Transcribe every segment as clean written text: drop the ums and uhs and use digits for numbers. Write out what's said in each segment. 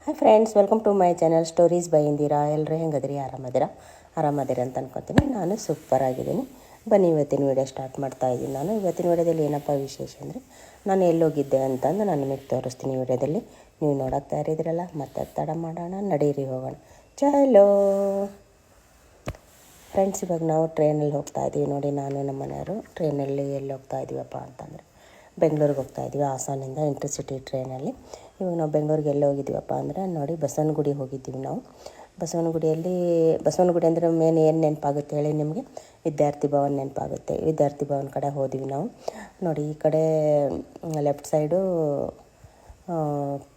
Hi friends, welcome to my channel stories by Indira. ಎಲ್ಲರೂ ಹೆಂಗದ್ರಿ? ಆರಾಮದಿರ ಅಂತ ಅನ್ಕೊತೀನಿ. ನಾನು ಸೂಪರ್ ಆಗಿದ್ದೀನಿ. ಬನ್ನಿ, ಇವತ್ತಿನ ವೀಡಿಯೋ ಸ್ಟಾರ್ಟ್ ಮಾಡ್ತಾ ಇದ್ದೀನಿ. ನಾನು ಇವತ್ತಿನ ವೀಡಿಯೋದಲ್ಲಿ ಏನಪ್ಪ ವಿಶೇಷ ಅಂದರೆ, ನಾನು ಎಲ್ಲೋಗಿದ್ದೆ ಅಂತಂದು ನಾನು ನಿಮಗೆ ತೋರಿಸ್ತೀನಿ ವೀಡಿಯೋದಲ್ಲಿ. ನೀವು ನೋಡೋಕೆ ತಯಾರಿದ್ದೀರಲ್ಲ, ಮತ್ತೆ ತಡ ಮಾಡೋಣ, ನಡೀರಿ ಹೋಗೋಣ. ಚಲೋ ಫ್ರೆಂಡ್ಸ್, ಇವಾಗ ನಾವು ಟ್ರೈನಲ್ಲಿ ಹೋಗ್ತಾ ಇದ್ದೀವಿ ನೋಡಿ. ನಾನು ನಮ್ಮ ಮನೆಯವರು ಟ್ರೈನಲ್ಲಿ ಎಲ್ಲಿ ಹೋಗ್ತಾ ಇದ್ದೀವಪ್ಪ ಅಂತಂದರೆ ಬೆಂಗಳೂರಿಗೆ ಹೋಗ್ತಾ ಇದ್ದೀವಿ. ಹಾಸನಿಂದ ಇಂಟರ್ಸಿಟಿ ಟ್ರೈನಲ್ಲಿ. ಇವಾಗ ನಾವು ಬೆಂಗಳೂರಿಗೆ ಎಲ್ಲಿ ಹೋಗಿದ್ದೀವಪ್ಪ ಅಂದರೆ ನೋಡಿ, ಬಸವನಗುಡಿ ಹೋಗಿದ್ದೀವಿ ನಾವು. ಬಸವನಗುಡಿ ಅಂದರೆ ಮೇನ್ ಏನು ನೆನಪಾಗುತ್ತೆ ಹೇಳಿ ನಿಮಗೆ? ವಿದ್ಯಾರ್ಥಿ ಭವನ್ ನೆನಪಾಗುತ್ತೆ. ವಿದ್ಯಾರ್ಥಿ ಭವನ್ ಕಡೆ ಹೋದ್ವಿ ನಾವು ನೋಡಿ. ಈ ಕಡೆ ಲೆಫ್ಟ್ ಸೈಡು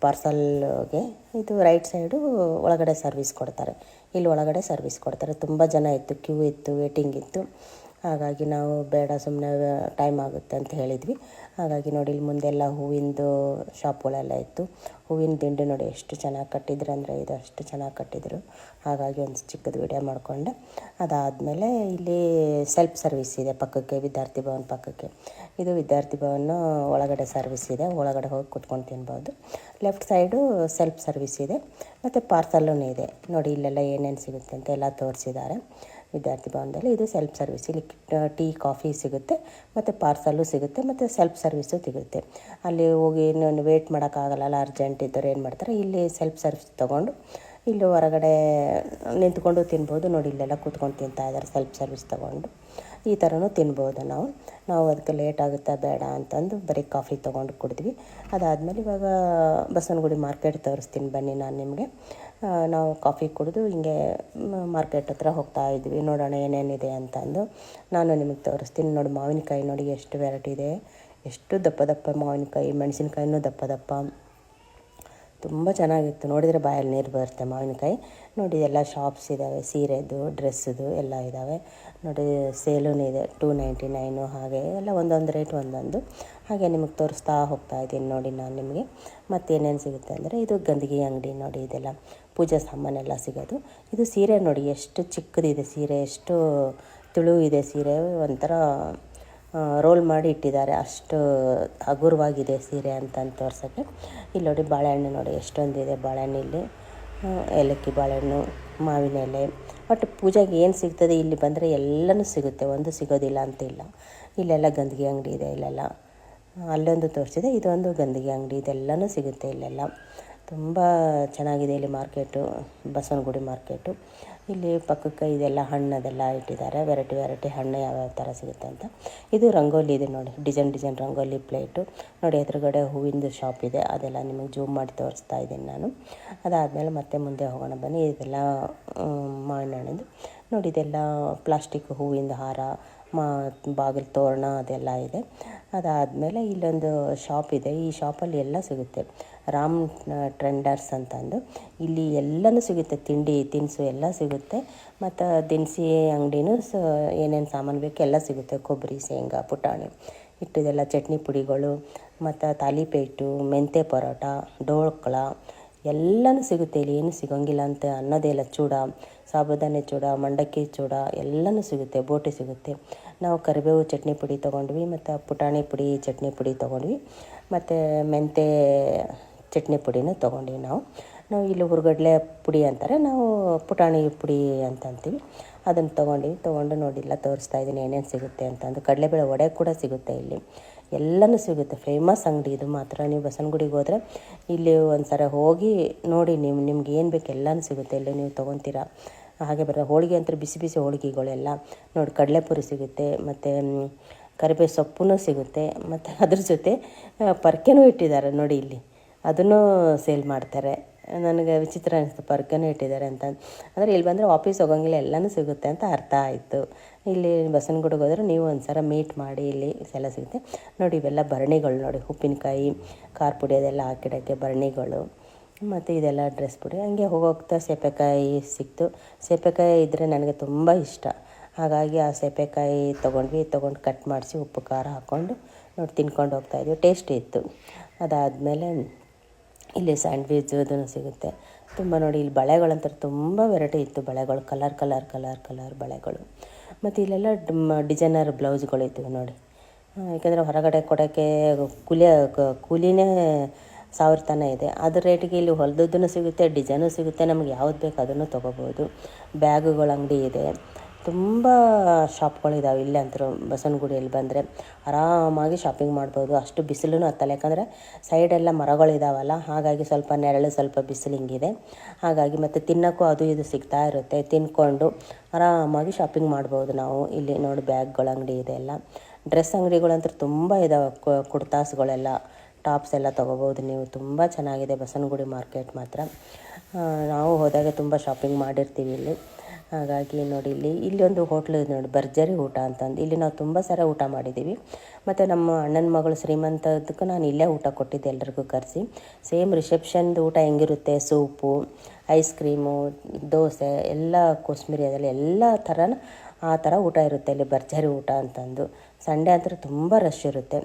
ಪಾರ್ಸಲ್ಗೆ, ಇದು ರೈಟ್ ಸೈಡು ಒಳಗಡೆ ಸರ್ವಿಸ್ ಕೊಡ್ತಾರೆ. ಇಲ್ಲಿ ಒಳಗಡೆ ಸರ್ವಿಸ್ ಕೊಡ್ತಾರೆ. ತುಂಬ ಜನ ಇತ್ತು, ಕ್ಯೂ ಇತ್ತು, ವೇಟಿಂಗ್ ಇತ್ತು. ಹಾಗಾಗಿ ನಾವು ಬೇಡ, ಸುಮ್ಮನೆ ಟೈಮ್ ಆಗುತ್ತೆ ಅಂತ ಹೇಳಿದ್ವಿ. ಹಾಗಾಗಿ ನೋಡಿ, ಇಲ್ಲಿ ಮುಂದೆಲ್ಲ ಹೂವಿಂದು ಶಾಪ್ಗಳೆಲ್ಲ ಇತ್ತು. ಹೂವಿನ ದಿಂಡು ನೋಡಿ ಎಷ್ಟು ಚೆನ್ನಾಗಿ ಕಟ್ಟಿದ್ರು ಅಂದರೆ, ಇದು ಅಷ್ಟು ಚೆನ್ನಾಗಿ ಕಟ್ಟಿದ್ರು. ಹಾಗಾಗಿ ಒಂದು ಚಿಕ್ಕದು ವಿಡಿಯೋ ಮಾಡಿಕೊಂಡೆ. ಅದಾದಮೇಲೆ ಇಲ್ಲಿ ಸೆಲ್ಫ್ ಸರ್ವಿಸ್ ಇದೆ ಪಕ್ಕಕ್ಕೆ, ವಿದ್ಯಾರ್ಥಿ ಭವನ್ ಪಕ್ಕಕ್ಕೆ. ಇದು ವಿದ್ಯಾರ್ಥಿ ಭವನ್ ಒಳಗಡೆ ಸರ್ವಿಸ್ ಇದೆ, ಒಳಗಡೆ ಹೋಗಿ ಕುತ್ಕೊಂಡು ತಿನ್ಬೋದು. ಲೆಫ್ಟ್ ಸೈಡು ಸೆಲ್ಫ್ ಸರ್ವಿಸ್ ಇದೆ, ಮತ್ತು ಪಾರ್ಸಲ್ಲೂ ಇದೆ ನೋಡಿ. ಇಲ್ಲೆಲ್ಲ ಏನೇನು ಸಿಗುತ್ತೆ ಅಂತ ಎಲ್ಲ ತೋರಿಸಿದ್ದಾರೆ ವಿದ್ಯಾರ್ಥಿ ಭವನದಲ್ಲಿ. ಇದು ಸೆಲ್ಫ್ ಸರ್ವಿಸ್. ಇಲ್ಲಿ ಟೀ, ಕಾಫಿ ಸಿಗುತ್ತೆ, ಮತ್ತು ಪಾರ್ಸಲ್ಲು ಸಿಗುತ್ತೆ, ಮತ್ತು ಸೆಲ್ಫ್ ಸರ್ವಿಸು ಸಿಗುತ್ತೆ. ಅಲ್ಲಿ ಹೋಗಿ ಇನ್ನೊಂದು ವೇಟ್ ಮಾಡೋಕ್ಕಾಗಲ್ಲ, ಅರ್ಜೆಂಟ್ ಇದ್ದವ್ರು ಏನು ಮಾಡ್ತಾರೆ, ಇಲ್ಲಿ ಸೆಲ್ಫ್ ಸರ್ವಿಸ್ ತೊಗೊಂಡು ಇಲ್ಲಿ ಹೊರಗಡೆ ನಿಂತ್ಕೊಂಡು ತಿನ್ಬೋದು ನೋಡಿ. ಇಲ್ಲೆಲ್ಲ ಕೂತ್ಕೊಂಡು ತಿಂತಾಯಿದ್ದಾರೆ ಸೆಲ್ಫ್ ಸರ್ವಿಸ್ ತೊಗೊಂಡು. ಈ ಥರನೂ ತಿನ್ಬೋದು ನಾವು ಅದಕ್ಕೆ ಲೇಟ್ ಆಗುತ್ತಾ ಬೇಡ ಅಂತಂದು ಬರೀ ಕಾಫಿ ತೊಗೊಂಡು ಕುಡಿದ್ವಿ. ಅದಾದಮೇಲೆ ಇವಾಗ ಬಸವನಗುಡಿ ಮಾರ್ಕೆಟ್ ತೋರಿಸ್ತೀನಿ ಬನ್ನಿ ನಾನು ನಿಮಗೆ. ನಾವು ಕಾಫಿ ಕುಡಿದು ಹಿಂಗೆ ಮಾರ್ಕೆಟ್ ಹತ್ರ ಹೋಗ್ತಾ ಇದ್ವಿ. ನೋಡೋಣ ಏನೇನಿದೆ ಅಂತಂದು ನಾನು ನಿಮಗೆ ತೋರಿಸ್ತೀನಿ ನೋಡಿ. ಮಾವಿನಕಾಯಿ ನೋಡಿ ಎಷ್ಟು ವೆರೈಟಿ ಇದೆ, ಎಷ್ಟು ದಪ್ಪ ದಪ್ಪ ಮಾವಿನಕಾಯಿ. ಮೆಣಸಿನ್ಕಾಯಿನೂ ದಪ್ಪ ದಪ್ಪ, ತುಂಬ ಚೆನ್ನಾಗಿತ್ತು. ನೋಡಿದರೆ ಬಾಯಲ್ಲಿ ನೀರು ಬರುತ್ತೆ ಮಾವಿನಕಾಯಿ ನೋಡಿ. ಎಲ್ಲ ಶಾಪ್ಸ್ ಇದ್ದಾವೆ, ಸೀರೆದು, ಡ್ರೆಸ್ಸದು ಎಲ್ಲ ಇದ್ದಾವೆ ನೋಡಿ. ಸೇಲೂ ಇದೆ, 299 ಹಾಗೆ ಎಲ್ಲ ಒಂದೊಂದು ರೇಟ್ ಒಂದೊಂದು. ಹಾಗೆ ನಿಮಗೆ ತೋರಿಸ್ತಾ ಹೋಗ್ತಾ ಇದ್ದೀನಿ ನೋಡಿ ನಾನು ನಿಮಗೆ. ಮತ್ತೇನೇನು ಸಿಗುತ್ತೆ ಅಂದರೆ, ಇದು ಗಂದಗಿ ಅಂಗಡಿ ನೋಡಿ. ಇದೆಲ್ಲ ಪೂಜಾ ಸಾಮಾನೆಲ್ಲ ಸಿಗೋದು. ಇದು ಸೀರೆ ನೋಡಿ ಎಷ್ಟು ಚಿಕ್ಕದಿದೆ ಸೀರೆ, ಎಷ್ಟು ತುಳು ಇದೆ ಸೀರೆ. ಒಂಥರ ರೋಲ್ ಮಾಡಿ ಇಟ್ಟಿದ್ದಾರೆ, ಅಷ್ಟು ಹಗುರವಾಗಿದೆ ಸೀರೆ ಅಂತಂದು ತೋರ್ಸೋಕ್ಕೆ. ಇಲ್ಲಿ ನೋಡಿ ಬಾಳೆಹಣ್ಣು ನೋಡಿ ಎಷ್ಟೊಂದಿದೆ ಬಾಳೆಹಣ್ಣು. ಇಲ್ಲಿ ಏಲಕ್ಕಿ ಬಾಳೆಹಣ್ಣು, ಮಾವಿನ ಎಲೆ, ಬಟ್ ಪೂಜೆಗೆ ಏನು ಸಿಗ್ತದೆ ಇಲ್ಲಿ ಬಂದರೆ ಎಲ್ಲನೂ ಸಿಗುತ್ತೆ, ಒಂದು ಸಿಗೋದಿಲ್ಲ ಅಂತಿಲ್ಲ. ಇಲ್ಲೆಲ್ಲ ಗಂದಗಿ ಅಂಗಡಿ ಇದೆ. ಇಲ್ಲೆಲ್ಲ ಅಲ್ಲೊಂದು ತೋರಿಸಿದೆ, ಇದೊಂದು ಗಂದಗಿ ಅಂಗಡಿ. ಇದೆಲ್ಲನೂ ಸಿಗುತ್ತೆ ಇಲ್ಲೆಲ್ಲ. ತುಂಬ ಚೆನ್ನಾಗಿದೆ ಇಲ್ಲಿ ಮಾರ್ಕೆಟು, ಬಸವನಗುಡಿ ಮಾರ್ಕೆಟು. ಇಲ್ಲಿ ಪಕ್ಕಕ್ಕೆ ಇದೆಲ್ಲ ಹಣ್ಣದೆಲ್ಲ ಇಟ್ಟಿದ್ದಾರೆ, ವೆರೈಟಿ ಹಣ್ಣು ಯಾವ್ಯಾವ ಥರ ಸಿಗುತ್ತೆ ಅಂತ. ಇದು ರಂಗೋಲಿ ಇದೆ ನೋಡಿ, ಡಿಸೈನ್ ರಂಗೋಲಿ ಪ್ಲೇಟು ನೋಡಿ. ಎದುರುಗಡೆ ಹೂವಿಂದು ಶಾಪ್ ಇದೆ, ಅದೆಲ್ಲ ನಿಮಗೆ ಜೂಮ್ ಮಾಡಿ ತೋರಿಸ್ತಾ ಇದ್ದೀನಿ ನಾನು. ಅದಾದಮೇಲೆ ಮತ್ತೆ ಮುಂದೆ ಹೋಗೋಣ ಬನ್ನಿ. ಇದೆಲ್ಲ ಮಾವಿನ ಹಣ್ಣಿಂದು ನೋಡಿ. ಇದೆಲ್ಲ ಪ್ಲಾಸ್ಟಿಕ್ ಹೂವಿಂದ ಹಾರ, ಬಾಗಿಲು ತೋರಣ ಅದೆಲ್ಲ ಇದೆ. ಅದಾದಮೇಲೆ ಇಲ್ಲೊಂದು ಶಾಪ್ ಇದೆ. ಈ ಶಾಪಲ್ಲಿ ಎಲ್ಲ ಸಿಗುತ್ತೆ, ರಾಮ್ ಟ್ರೆಂಡರ್ಸ್ ಅಂತಂದು. ಇಲ್ಲಿ ಎಲ್ಲನೂ ಸಿಗುತ್ತೆ, ತಿಂಡಿ ತಿನಿಸು ಎಲ್ಲ ಸಿಗುತ್ತೆ. ಮತ್ತು ದಿನಸಿ ಅಂಗಡಿನೂ ಏನೇನು ಸಾಮಾನು ಬೇಕು ಎಲ್ಲ ಸಿಗುತ್ತೆ. ಕೊಬ್ಬರಿ, ಶೇಂಗಾ, ಪುಟಾಣಿ ಹಿಟ್ಟಿದೆಲ್ಲ, ಚಟ್ನಿ ಪುಡಿಗಳು, ಮತ್ತು ತಾಲಿಪೇಟು, ಮೆಂತೆ ಪರೋಟ, ಡೋಳ್ಕಳ ಎಲ್ಲನೂ ಸಿಗುತ್ತೆ ಇಲ್ಲಿ. ಏನು ಸಿಗೋಂಗಿಲ್ಲ ಅಂತ ಅನ್ನೋದೇ ಇಲ್ಲ. ಚೂಡ, ಸಾಬುದಾನೆ ಚೂಡ, ಮಂಡಕ್ಕಿ ಚೂಡ ಎಲ್ಲನೂ ಸಿಗುತ್ತೆ. ಬೋಟಿ ಸಿಗುತ್ತೆ. ನಾವು ಕರಿಬೇವು ಚಟ್ನಿ ಪುಡಿ ತೊಗೊಂಡ್ವಿ, ಮತ್ತು ಪುಟಾಣಿ ಪುಡಿ ಚಟ್ನಿ ಪುಡಿ ತೊಗೊಂಡ್ವಿ, ಮತ್ತು ಮೆಂತೆ ಚಟ್ನಿ ಪುಡಿನೂ ತೊಗೊಂಡ್ವಿ ನಾವು. ಇಲ್ಲಿ ಹುರ್ಗಡ್ಲೆ ಪುಡಿ ಅಂತಾರೆ, ನಾವು ಪುಟಾಣಿ ಪುಡಿ ಅಂತ ಅಂತೀವಿ. ಅದನ್ನು ತೊಗೊಂಡು ನೋಡಿಲ್ಲ ತೋರಿಸ್ತಾ ಇದ್ದೀನಿ ಏನೇನು ಸಿಗುತ್ತೆ ಅಂತಂದು. ಕಡಲೆಬೇಳೆ ವಡೆ ಕೂಡ ಸಿಗುತ್ತೆ ಇಲ್ಲಿ, ಎಲ್ಲನೂ ಸಿಗುತ್ತೆ. ಫೇಮಸ್ ಅಂಗಡಿ ಇದು ಮಾತ್ರ. ನೀವು ಬಸವನಗುಡಿಗೆ ಹೋದರೆ ಇಲ್ಲಿ ಒಂದು ಸಲ ಹೋಗಿ ನೋಡಿ, ನಿಮ್ಗೆ ಏನು ಬೇಕು ಎಲ್ಲನೂ ಸಿಗುತ್ತೆ ಇಲ್ಲಿ, ನೀವು ತೊಗೊತೀರಾ. ಹಾಗೆ ಹೋಳಿಗೆ ಅಂತ ಬಿಸಿ ಹೋಳಿಗೆಗಳೆಲ್ಲ ನೋಡಿ. ಕಡಲೆಪುರಿ ಸಿಗುತ್ತೆ, ಮತ್ತು ಕರಿಬೇವು ಸೊಪ್ಪು ಸಿಗುತ್ತೆ, ಮತ್ತು ಅದ್ರ ಜೊತೆ ಪರ್ಕೆನೂ ಇಟ್ಟಿದ್ದಾರೆ ನೋಡಿ ಇಲ್ಲಿ, ಅದನ್ನು ಸೇಲ್ ಮಾಡ್ತಾರೆ. ನನಗೆ ವಿಚಿತ್ರ ಅನಿಸ್ತು, ಪರ್ಕೆನೂ ಇಟ್ಟಿದ್ದಾರೆ ಅಂತ. ಅಂದರೆ ಇಲ್ಲಿ ಬಂದರೆ ವಾಪೀಸ್ ಹೋಗೋಂಗಿಲ್ಲ, ಎಲ್ಲನೂ ಸಿಗುತ್ತೆ ಅಂತ ಅರ್ಥ ಆಯಿತು. ಇಲ್ಲಿ ಬಸವನಗುಡಿಗೆ ಹೋದರೆ ನೀವು ಒಂದು ಸಲ ಮೀಟ್ ಮಾಡಿ, ಇಲ್ಲಿ ಎಲ್ಲ ಸಿಗುತ್ತೆ ನೋಡಿ. ಇವೆಲ್ಲ ಭರಣಿಗಳು ನೋಡಿ, ಉಪ್ಪಿನಕಾಯಿ, ಖಾರ ಪುಡಿ ಅದೆಲ್ಲ ಹಾಕಿಡೋಕ್ಕೆ ಭರಣಿಗಳು, ಮತ್ತು ಇದೆಲ್ಲ ಡ್ರೆಸ್ ಪುಡಿ. ಹಂಗೆ ಹೋಗ್ತಾ ಸೀಬೆಕಾಯಿ ಸಿಕ್ತು. ಸೀಬೆಕಾಯಿ ಇದ್ದರೆ ನನಗೆ ತುಂಬ ಇಷ್ಟ. ಹಾಗಾಗಿ ಆ ಸೀಬೆಕಾಯಿ ತೊಗೊಂಡು ಕಟ್ ಮಾಡಿಸಿ ಉಪ್ಪು ಖಾರ ಹಾಕ್ಕೊಂಡು ನೋಡಿ ತಿನ್ಕೊಂಡು ಹೋಗ್ತಾಯಿದ್ವಿ. ಟೇಸ್ಟಿ ಇತ್ತು. ಅದಾದಮೇಲೆ ಇಲ್ಲಿ ಸ್ಯಾಂಡ್ವಿಚ್ ಅದನ್ನು ಸಿಗುತ್ತೆ ತುಂಬ ನೋಡಿ. ಇಲ್ಲಿ ಬಳೆಗಳಂತಾರೆ ತುಂಬ ವೆರೈಟಿ ಇತ್ತು. ಬಳೆಗಳು ಕಲರ್ ಬಳೆಗಳು. ಮತ್ತು ಇಲ್ಲೆಲ್ಲ ಡಿಸೈನರ್ ಬ್ಲೌಸ್ಗಳು ಇತ್ತು ನೋಡಿ. ಯಾಕೆಂದರೆ ಹೊರಗಡೆ ಕೊಡೋಕ್ಕೆ ಕೂಲಿನೇ 1000 ತನಕ ಇದೆ. ಅದ್ರ ರೇಟಿಗೆ ಇಲ್ಲಿ ಹೊಲ್ದದ್ದೂ ಸಿಗುತ್ತೆ, ಡಿಸೈನು ಸಿಗುತ್ತೆ, ನಮ್ಗೆ ಯಾವ್ದು ಬೇಕು ಅದನ್ನು ತೊಗೋಬೋದು. ಬ್ಯಾಗುಗಳ ಅಂಗಡಿ ಇದೆ, ತುಂಬ ಶಾಪ್ಗಳಿದ್ದಾವೆ ಇಲ್ಲೇ ಅಂತೂ. ಬಸವನಗುಡಿಯಲ್ಲಿ ಬಂದರೆ ಆರಾಮಾಗಿ ಶಾಪಿಂಗ್ ಮಾಡ್ಬೋದು. ಅಷ್ಟು ಬಿಸಿಲೂ ಹತ್ತಲ್ಲ, ಯಾಕಂದರೆ ಸೈಡೆಲ್ಲ ಮರಗಳಿದಾವಲ್ಲ, ಹಾಗಾಗಿ ಸ್ವಲ್ಪ ನೆರಳು ಸ್ವಲ್ಪ ಬಿಸಿಲು ಹಿಂಗಿದೆ. ಹಾಗಾಗಿ ಮತ್ತು ತಿನ್ನೋಕ್ಕೂ ಅದು ಇದು ಸಿಗ್ತಾ ಇರುತ್ತೆ, ತಿನ್ಕೊಂಡು ಆರಾಮಾಗಿ ಶಾಪಿಂಗ್ ಮಾಡ್ಬೋದು ನಾವು. ಇಲ್ಲಿ ನೋಡಿ ಬ್ಯಾಗ್ಗಳ ಅಂಗಡಿ ಇದೆ, ಎಲ್ಲ ಡ್ರೆಸ್ ಅಂಗಡಿಗಳಂತೂ ತುಂಬ ಇದ್ದಾವೆ. ಕುರ್ತಾಸ್ಗಳೆಲ್ಲ, ಟಾಪ್ಸ್ ಎಲ್ಲ ತೊಗೋಬೋದು ನೀವು. ತುಂಬ ಚೆನ್ನಾಗಿದೆ ಬಸವನಗುಡಿ ಮಾರ್ಕೆಟ್ ಮಾತ್ರ. ನಾವು ಹೋದಾಗ ತುಂಬ ಶಾಪಿಂಗ್ ಮಾಡಿರ್ತೀವಿ ಇಲ್ಲಿ. ಹಾಗಾಗಿ ನೋಡಿ ಇಲ್ಲಿ ಒಂದು ಹೋಟ್ಲು ಇದೆ ನೋಡಿ, ಭರ್ಜರಿ ಊಟ ಅಂತಂದು. ಇಲ್ಲಿ ನಾವು ತುಂಬ ಸಲ ಊಟ ಮಾಡಿದ್ದೀವಿ. ಮತ್ತು ನಮ್ಮ ಅಣ್ಣನ ಮಗಳು ಶ್ರೀಮಂತದಕ್ಕೂ ನಾನು ಇಲ್ಲೇ ಊಟ ಕೊಟ್ಟಿದ್ದೆ ಎಲ್ರಿಗೂ ಕರೆಸಿ. ಸೇಮ್ ರಿಸೆಪ್ಷನ್ದು ಊಟ ಹೆಂಗಿರುತ್ತೆ, ಸೂಪು, ಐಸ್ ಕ್ರೀಮು, ದೋಸೆ ಎಲ್ಲ ಕೋಸ್ಮಿರಿ ಅದೆಲ್ಲ ಎಲ್ಲ ಥರನ ಆ ಥರ ಊಟ ಇರುತ್ತೆ ಇಲ್ಲಿ, ಭರ್ಜರಿ ಊಟ ಅಂತಂದು. ಸಂಡೇ ಅಂತೂ ತುಂಬ ರಶ್ ಇರುತ್ತೆ.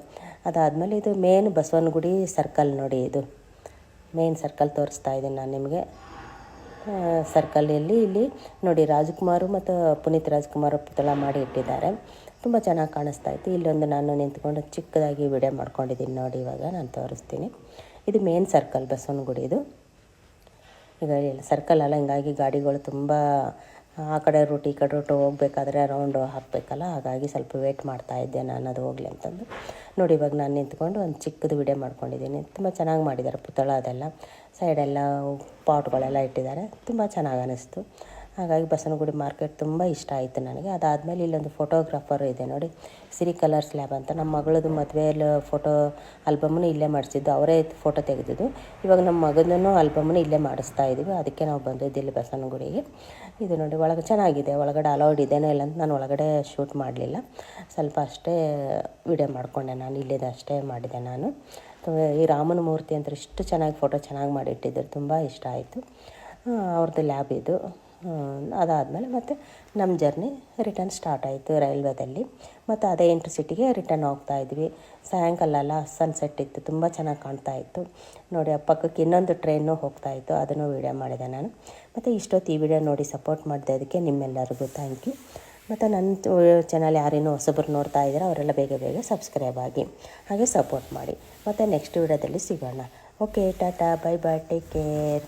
ಅದಾದಮೇಲೆ ಇದು ಮೇನ್ ಬಸವನಗುಡಿ ಸರ್ಕಲ್ ನೋಡಿ, ಇದು ಮೇನ್ ಸರ್ಕಲ್ ತೋರಿಸ್ತಾ ಇದ್ದೀನಿ ನಾನು ನಿಮಗೆ. ಸರ್ಕಲಲ್ಲಿ ಇಲ್ಲಿ ನೋಡಿ ರಾಜ್ಕುಮಾರು ಮತ್ತು ಪುನೀತ್ ರಾಜ್ಕುಮಾರ್ ಪುತಳ ಮಾಡಿ ಇಟ್ಟಿದ್ದಾರೆ. ತುಂಬ ಚೆನ್ನಾಗಿ ಕಾಣಿಸ್ತಾ ಇತ್ತು. ಇಲ್ಲೊಂದು ನಾನು ನಿಂತ್ಕೊಂಡು ಚಿಕ್ಕದಾಗಿ ವಿಡಿಯೋ ಮಾಡ್ಕೊಂಡಿದ್ದೀನಿ ನೋಡಿ, ಇವಾಗ ನಾನು ತೋರಿಸ್ತೀನಿ. ಇದು ಮೇನ್ ಸರ್ಕಲ್ ಬಸವನಗುಡಿದು. ಈಗ ಸರ್ಕಲ್ ಅಲ್ಲ, ಹಿಂಗಾಗಿ ಗಾಡಿಗಳು ತುಂಬ ಆ ಕಡೆ ರೂಟ್ ಈ ಕಡೆ ರೂಟ್ ಹೋಗಬೇಕಾದ್ರೆ ರೌಂಡು ಹಾಕಬೇಕಲ್ಲ, ಹಾಗಾಗಿ ಸ್ವಲ್ಪ ವೇಟ್ ಮಾಡ್ತಾಯಿದ್ದೆ ನಾನು ಅದು ಹೋಗಲಿ ಅಂತಂದು. ನೋಡಿ ಇವಾಗ ನಾನು ನಿಂತ್ಕೊಂಡು ಒಂದು ಚಿಕ್ಕದು ವಿಡಿಯೋ ಮಾಡ್ಕೊಂಡಿದ್ದೀನಿ. ತುಂಬ ಚೆನ್ನಾಗಿ ಮಾಡಿದ್ದಾರೆ ಪುತಳ ಅದೆಲ್ಲ, ಸೈಡೆಲ್ಲ ಪಾಟ್ಗಳೆಲ್ಲ ಇಟ್ಟಿದ್ದಾರೆ, ತುಂಬ ಚೆನ್ನಾಗಿ ಅನ್ನಿಸ್ತು. ಹಾಗಾಗಿ ಬಸವನಗುಡಿ ಮಾರ್ಕೆಟ್ ತುಂಬ ಇಷ್ಟ ಆಯಿತು ನನಗೆ. ಅದಾದಮೇಲೆ ಇಲ್ಲೊಂದು ಫೋಟೋಗ್ರಾಫರು ಇದೆ ನೋಡಿ, ಸಿರಿ ಕಲರ್ಸ್ ಲ್ಯಾಬ್ ಅಂತ. ನಮ್ಮ ಮಗಳದು ಮದುವೆಯಲ್ಲಿ ಫೋಟೋ ಆಲ್ಬಮ್ನು ಇಲ್ಲೇ ಮಾಡಿಸಿದ್ದು, ಅವರೇ ಫೋಟೋ ತೆಗೆದಿದ್ದು. ಇವಾಗ ನಮ್ಮ ಮಗನೂ ಆಲ್ಬಮ್ನು ಇಲ್ಲೇ ಮಾಡಿಸ್ತಾ ಇದ್ದೀವಿ, ಅದಕ್ಕೆ ನಾವು ಬಂದಿದ್ದು ಇಲ್ಲಿ ಬಸವನಗುಡಿಗೆ. ಇದು ನೋಡಿ ಒಳಗೆ ಚೆನ್ನಾಗಿದೆ, ಒಳಗಡೆ ಅಲೌಡ್ ಇದೇನೋ ಇಲ್ಲ ಅಂತ ನಾನು ಒಳಗಡೆ ಶೂಟ್ ಮಾಡಲಿಲ್ಲ, ಸ್ವಲ್ಪ ಅಷ್ಟೇ ವಿಡಿಯೋ ಮಾಡಿಕೊಂಡೆ ನಾನು, ಇಲ್ಲಿದೆ ಅಷ್ಟೇ ಮಾಡಿದೆ ನಾನು. ಈ ರಾಮನ ಮೂರ್ತಿ ಅಂತ ಇಷ್ಟು ಚೆನ್ನಾಗಿ ಫೋಟೋ ಚೆನ್ನಾಗಿ ಮಾಡಿಟ್ಟಿದ್ದರು, ತುಂಬ ಇಷ್ಟ ಆಯಿತು. ಅವ್ರದ್ದು ಲ್ಯಾಬ್ ಇದು. ಅದಾದಮೇಲೆ ಮತ್ತು ನಮ್ಮ ಜರ್ನಿ ರಿಟರ್ನ್ ಸ್ಟಾರ್ಟ್ ಆಯಿತು ರೈಲ್ವೆದಲ್ಲಿ. ಮತ್ತು ಅದೇ ಇಂಟರ್ಸಿಟಿಗೆ ರಿಟರ್ನ್ ಹೋಗ್ತಾ ಇದ್ವಿ. ಸಾಯಂಕಾಲ ಅಲ್ಲ, ಸನ್ಸೆಟ್ ಇತ್ತು, ತುಂಬ ಚೆನ್ನಾಗಿ ಕಾಣ್ತಾ ಇತ್ತು ನೋಡಿ. ಆ ಪಕ್ಕಕ್ಕೆ ಇನ್ನೊಂದು ಟ್ರೈನು ಹೋಗ್ತಾಯಿತ್ತು, ಅದನ್ನು ವೀಡಿಯೋ ಮಾಡಿದೆ ನಾನು. ಮತ್ತು ಇಷ್ಟೊತ್ತು ಈ ವಿಡಿಯೋ ನೋಡಿ ಸಪೋರ್ಟ್ ಮಾಡಿದೆ, ಅದಕ್ಕೆ ನಿಮ್ಮೆಲ್ಲರಿಗೂ ಥ್ಯಾಂಕ್ ಯು. ಮತ್ತು ನನ್ನ ಚಾನಲ್ ಯಾರೇನೋ ಹೊಸಬ್ರು ನೋಡ್ತಾ ಇದ್ದೀರಾ ಅವರೆಲ್ಲ ಬೇಗ ಬೇಗ ಸಬ್ಸ್ಕ್ರೈಬ್ ಆಗಿ, ಹಾಗೆ ಸಪೋರ್ಟ್ ಮಾಡಿ. ಮತ್ತು ನೆಕ್ಸ್ಟ್ ವಿಡಿಯೋದಲ್ಲಿ ಸಿಗೋಣ. Okay, tata, bye bye, take care.